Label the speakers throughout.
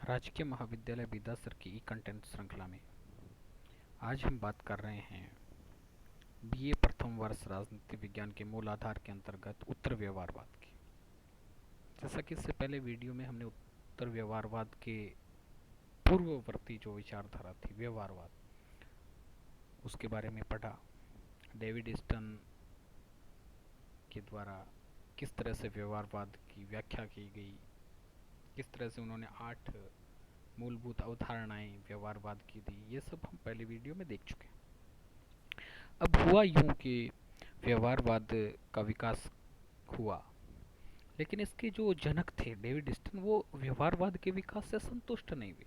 Speaker 1: राजकीय महाविद्यालय बीदासर की ई कंटेंट श्रृंखला में आज हम बात कर रहे हैं बीए प्रथम वर्ष राजनीति विज्ञान के मूल आधार के अंतर्गत उत्तर व्यवहारवाद की। जैसा कि इससे पहले वीडियो में हमने उत्तर व्यवहारवाद के पूर्ववर्ती जो विचारधारा थी व्यवहारवाद, उसके बारे में पढ़ा। डेविड ईस्टन के द्वारा किस तरह से व्यवहारवाद की व्याख्या की गई, किस तरह से उन्होंने 8 मूलभूत अवधारणाएं व्यवहारवाद की दी, ये सब हम पहले वीडियो में देख चुके हैं। अब हुआ यूं कि व्यवहारवाद का विकास हुआ, लेकिन इसके जो जनक थे डेविड ईस्टन, वो व्यवहारवाद के विकास से संतुष्ट नहीं हुए,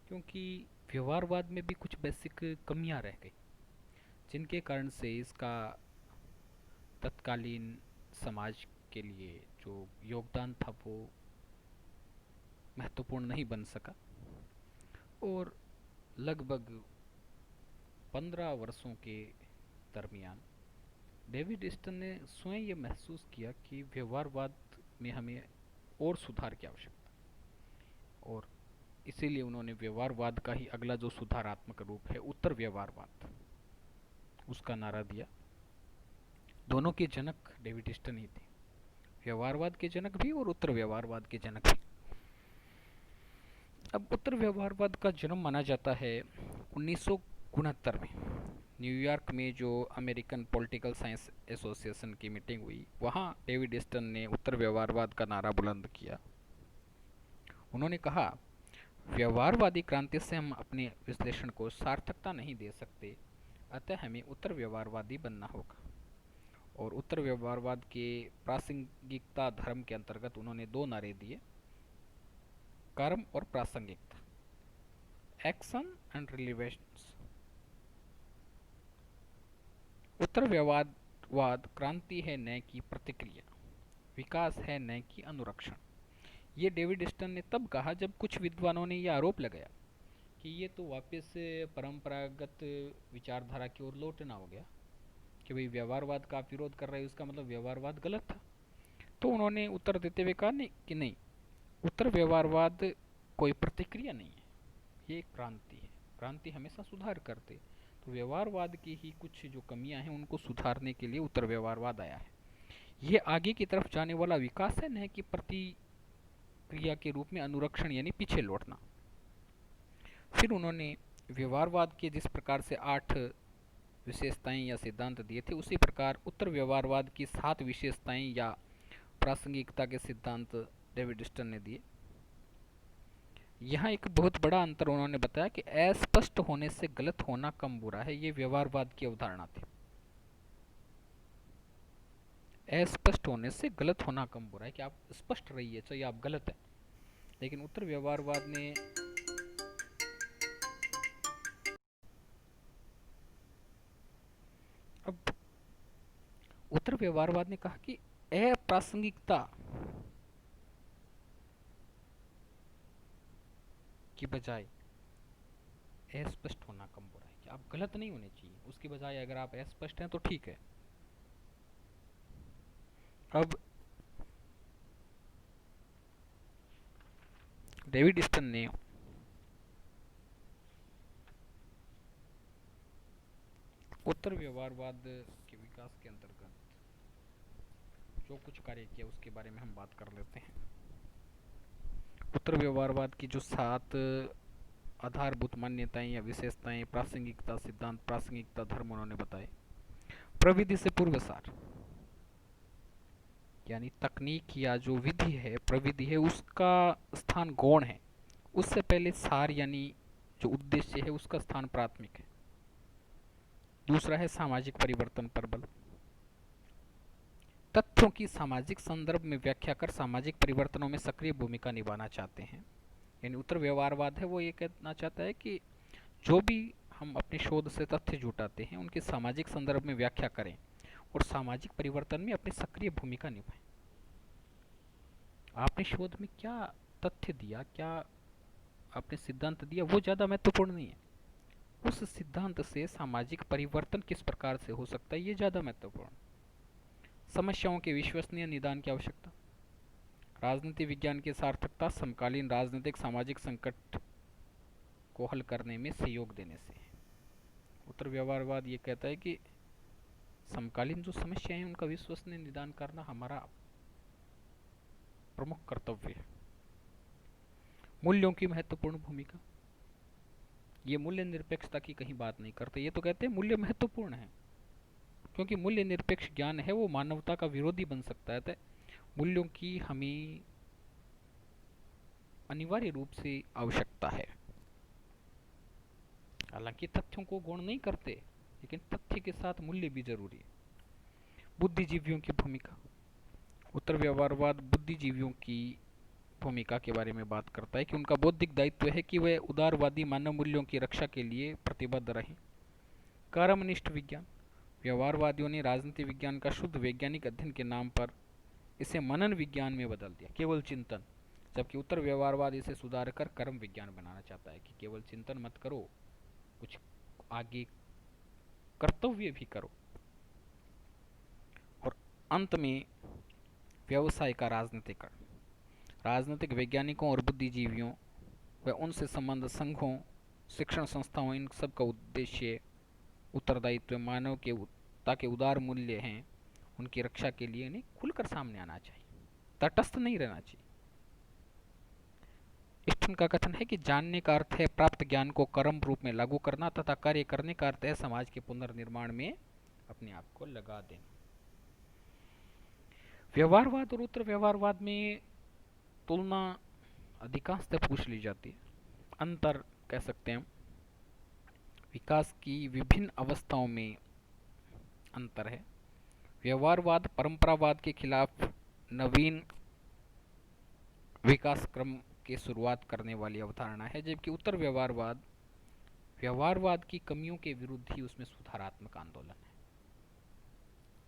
Speaker 1: क्योंकि व्यवहारवाद में भी कुछ बेसिक कमियां रह गई, जिनके कारण से इसका तत्कालीन समाज के लिए जो योगदान था वो महत्वपूर्ण नहीं बन सका। और लगभग 15 वर्षों के दरमियान डेविड ईस्टन ने स्वयं ये महसूस किया कि व्यवहारवाद में हमें और सुधार की आवश्यकता है, और इसीलिए उन्होंने व्यवहारवाद का ही अगला जो सुधारात्मक रूप है उत्तर व्यवहारवाद, उसका नारा दिया। दोनों के जनक डेविड ईस्टन ही थे, व्यवहारवाद के जनक भी और उत्तर व्यवहारवाद के जनक भी। अब उत्तर व्यवहारवाद का जन्म माना जाता है 1969 में न्यूयॉर्क में जो अमेरिकन पॉलिटिकल साइंस एसोसिएशन की मीटिंग हुई, वहाँ डेविड ईस्टन ने उत्तर व्यवहारवाद का नारा बुलंद किया। उन्होंने कहा, व्यवहारवादी क्रांति से हम अपने विश्लेषण को सार्थकता नहीं दे सकते, अतः हमें उत्तर व्यवहारवादी बनना होगा। और उत्तर व्यवहारवाद के प्रासंगिकता धर्म के अंतर्गत उन्होंने 2 नारे दिए, कर्म और प्रासंगिकता, एक्शन एंड रिलेवेंस। उत्तर व्यवहारवाद क्रांति है न कि प्रतिक्रिया, विकास है न कि अनुरक्षण। ये डेविड ईस्टन ने तब कहा जब कुछ विद्वानों ने यह आरोप लगाया कि ये तो वापस परंपरागत विचारधारा की ओर लौटना हो गया, कि भाई व्यवहारवाद का आप विरोध कर रहे हो, इसका मतलब व्यवहारवाद गलत था। तो उन्होंने उत्तर देते हुए कहा नहीं कि नहीं, उत्तर व्यवहारवाद कोई प्रतिक्रिया नहीं है, ये क्रांति है। क्रांति हमेशा सुधार करते, तो व्यवहारवाद की ही कुछ जो कमियां हैं उनको सुधारने के लिए उत्तर व्यवहारवाद आया है। ये आगे की तरफ जाने वाला विकास है, न कि प्रतिक्रिया के रूप में अनुरक्षण यानी पीछे लौटना। फिर उन्होंने व्यवहारवाद के जिस प्रकार से 8 विशेषताएं या सिद्धांत दिए थे, उसी प्रकार उत्तर व्यवहारवाद की 7 विशेषताएं या प्रासंगिकता के सिद्धांत डेविड ईस्टन ने दिए। यहाँ एक बहुत बड़ा अंतर उन्होंने बताया कि अस्पष्ट होने से गलत होना कम बुरा है, ये व्यवहारवाद की अवधारणा थी। अस्पष्ट होने से गलत होना कम बुरा है, कि आप स्पष्ट रहिए चाहे आप गलत है। लेकिन उत्तर व्यवहारवाद ने अब उत्तर व्यवहारवाद ने कहा कि अप्रासंगिकता की बजाय अस्पष्ट होना कम बुरा है, कि आप गलत नहीं होने चाहिए, उसकी बजाय अगर आप अस्पष्ट हैं तो ठीक है। अब डेविड ईस्टन ने उत्तर व्यवहारवाद के विकास के अंतर्गत जो कुछ कार्य किया उसके बारे में हम बात कर लेते हैं। उत्तर व्यवहारवाद की जो 7 आधारभूत मान्यताएं या विशेषताएं, प्रासंगिकता सिद्धांत, प्रासंगिकता धर्म उन्होंने बताए। प्रविधि से पूर्व सार, यानी तकनीक या जो विधि है, प्रविधि है, उसका स्थान गौण है, उससे पहले सार यानी जो उद्देश्य है उसका स्थान प्राथमिक है। दूसरा है सामाजिक परिवर्तन पर बल, तथ्यों की सामाजिक संदर्भ में व्याख्या कर सामाजिक परिवर्तनों में सक्रिय भूमिका निभाना चाहते हैं। यानी उत्तर व्यवहारवाद है वो ये कहना चाहता है कि जो भी हम अपने शोध से तथ्य जुटाते हैं उनके सामाजिक संदर्भ में व्याख्या करें और सामाजिक परिवर्तन में अपनी सक्रिय भूमिका निभाएं। आपने शोध में क्या तथ्य दिया, क्या आपने सिद्धांत दिया, वो ज़्यादा महत्वपूर्ण नहीं है, उस सिद्धांत से सामाजिक परिवर्तन किस प्रकार से हो सकता है ये ज़्यादा महत्वपूर्ण। समस्याओं के विश्वसनीय निदान की आवश्यकता, राजनीति विज्ञान की सार्थकता समकालीन राजनीतिक सामाजिक संकट को हल करने में सहयोग देने से। उत्तर व्यवहारवाद ये कहता है कि समकालीन जो समस्याएं हैं उनका विश्वसनीय निदान करना हमारा प्रमुख कर्तव्य है। मूल्यों की महत्वपूर्ण भूमिका, ये मूल्य निरपेक्षता की कहीं बात नहीं करते, ये तो कहते हैं मूल्य महत्वपूर्ण है, क्योंकि मूल्य निरपेक्ष ज्ञान है वो मानवता का विरोधी बन सकता है। मूल्यों की हमें अनिवार्य रूप से आवश्यकता है। हालांकि तथ्यों को गौण नहीं करते, लेकिन तथ्य के साथ मूल्य भी जरूरी है। बुद्धिजीवियों की भूमिका, उत्तर व्यवहारवाद बुद्धिजीवियों की भूमिका के बारे में बात करता है कि उनका बौद्धिक दायित्व है कि वे उदारवादी मानव मूल्यों की रक्षा के लिए प्रतिबद्ध रहें। कर्मनिष्ठ विज्ञान, व्यवहारवादियों ने राजनीति विज्ञान का शुद्ध वैज्ञानिक अध्ययन के नाम पर इसे मनन विज्ञान में बदल दिया, केवल चिंतन, जबकि उत्तर व्यवहारवाद इसे सुधार कर कर्म विज्ञान बनाना चाहता है कि केवल चिंतन मत करो, कुछ आगे कर्तव्य भी करो। और अंत में व्यवसाय का राजनीतिकरण, राजनीतिक वैज्ञानिकों और बुद्धिजीवियों व उनसे संबंध संघों, शिक्षण संस्थाओं, इन सब का उद्देश्य उत्तरदायित्व मानव के ताकि उदार मूल्य हैं उनकी रक्षा के लिए इन्हें खुलकर सामने आना चाहिए, तटस्थ नहीं रहना चाहिए। स्टर्न का कथन है कि जानने का अर्थ है प्राप्त ज्ञान को कर्म रूप में लागू करना तथा कार्य करने का अर्थ है समाज के पुनर्निर्माण में अपने आप को लगा देना। व्यवहारवाद और उत्तर व्यवहारवाद में तुलना अधिकांशतः पूछ ली जाती है। अंतर कह सकते हैं, विकास की विभिन्न अवस्थाओं में अंतर है। व्यवहारवाद परंपरावाद के खिलाफ नवीन विकास क्रम की शुरुआत करने वाली अवधारणा है, जबकि उत्तर व्यवहारवाद व्यवहारवाद की कमियों के विरुद्ध ही उसमें सुधारात्मक आंदोलन है।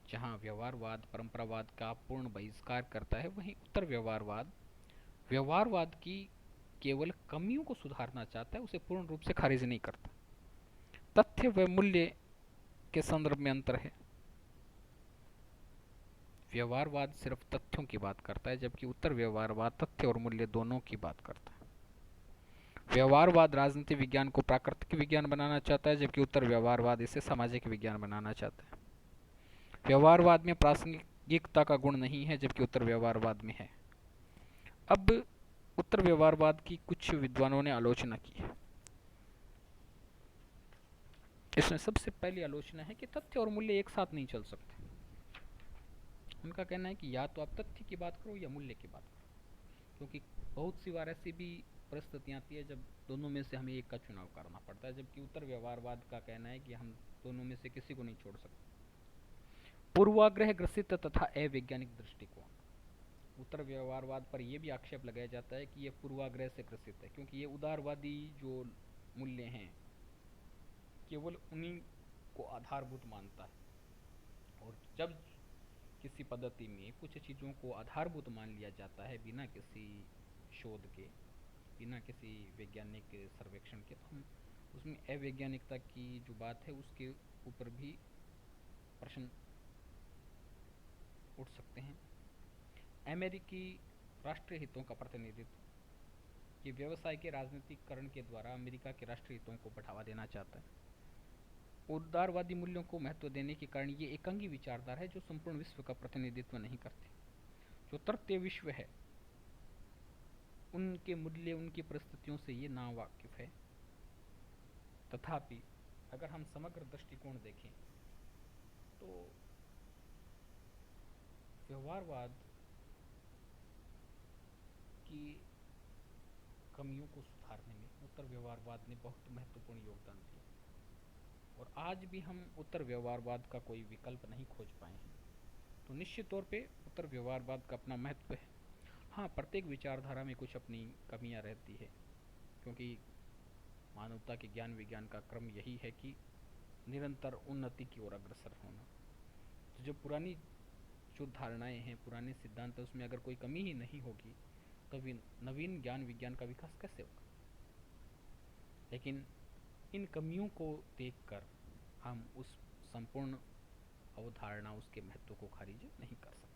Speaker 1: जहां व्यवहारवाद परंपरावाद का पूर्ण बहिष्कार करता है, वहीं उत्तर व्यवहारवाद व्यवहारवाद की केवल कमियों को सुधारना चाहता है, उसे पूर्ण रूप से खारिज नहीं करता। तथ्य व मूल्य के संदर्भ में अंतर है। व्यवहारवाद सिर्फ तथ्यों की बात करता है, जबकि उत्तर व्यवहारवाद तथ्य और मूल्य दोनों की बात करता है। व्यवहारवाद राजनीति विज्ञान को प्राकृतिक विज्ञान बनाना चाहता है, जबकि उत्तर व्यवहारवाद इसे सामाजिक विज्ञान बनाना चाहता है। व्यवहारवाद में प्रासंगिकता का गुण नहीं है, जबकि उत्तर व्यवहारवाद में है। अब उत्तर व्यवहारवाद की कुछ विद्वानों ने आलोचना की है। इसमें सबसे पहली आलोचना है कि तथ्य और मूल्य एक साथ नहीं चल सकते। उनका कहना है कि या तो आप तथ्य की बात करो या मूल्य की बात करो, क्योंकि बहुत सी बार ऐसी भी परिस्थितियाँ आती है जब दोनों में से हमें एक का चुनाव करना पड़ता है, जबकि उत्तर व्यवहारवाद का कहना है कि हम दोनों में से किसी को नहीं छोड़ सकते। पूर्वाग्रह ग्रसित तथा अवैज्ञानिक दृष्टिकोण, उत्तर व्यवहारवाद पर यह भी आक्षेप लगाया जाता है कि यह पूर्वाग्रह से ग्रसित है, क्योंकि ये उदारवादी जो मूल्य हैं केवल उन्हीं को आधारभूत मानता है, और जब किसी पद्धति में कुछ चीज़ों को आधारभूत मान लिया जाता है बिना किसी शोध के, बिना किसी वैज्ञानिक सर्वेक्षण के, तो हम उसमें अवैज्ञानिकता की जो बात है उसके ऊपर भी प्रश्न उठ सकते हैं। अमेरिकी राष्ट्रीय हितों का प्रतिनिधित्व, ये व्यवसाय के राजनीतिकरण के द्वारा अमेरिका के राष्ट्रीय हितों को बढ़ावा देना चाहता है। उदारवादी मूल्यों को महत्व देने के कारण ये एकांगी विचारधारा है जो संपूर्ण विश्व का प्रतिनिधित्व नहीं करती। जो तृतीय विश्व है उनके मूल्य, उनकी परिस्थितियों से ये ना वाकिफ है। तथापि अगर हम समग्र दृष्टिकोण देखें तो व्यवहारवाद की कमियों को सुधारने में उत्तर व्यवहारवाद ने बहुत महत्वपूर्ण योगदान दिया, और आज भी हम उत्तर व्यवहारवाद का कोई विकल्प नहीं खोज पाए हैं। तो निश्चित तौर पे उत्तर व्यवहारवाद का अपना महत्व है। हाँ, प्रत्येक विचारधारा में कुछ अपनी कमियां रहती है, क्योंकि मानवता के ज्ञान विज्ञान का क्रम यही है कि निरंतर उन्नति की ओर अग्रसर होना। तो जो पुरानी जो धारणाएं हैं, पुराने सिद्धांत है, उसमें अगर कोई कमी ही नहीं होगी तो नवीन ज्ञान विज्ञान का विकास कैसे होगा। लेकिन इन कमियों को देखकर हम उस संपूर्ण अवधारणा, उसके महत्व को खारिज नहीं कर सकते।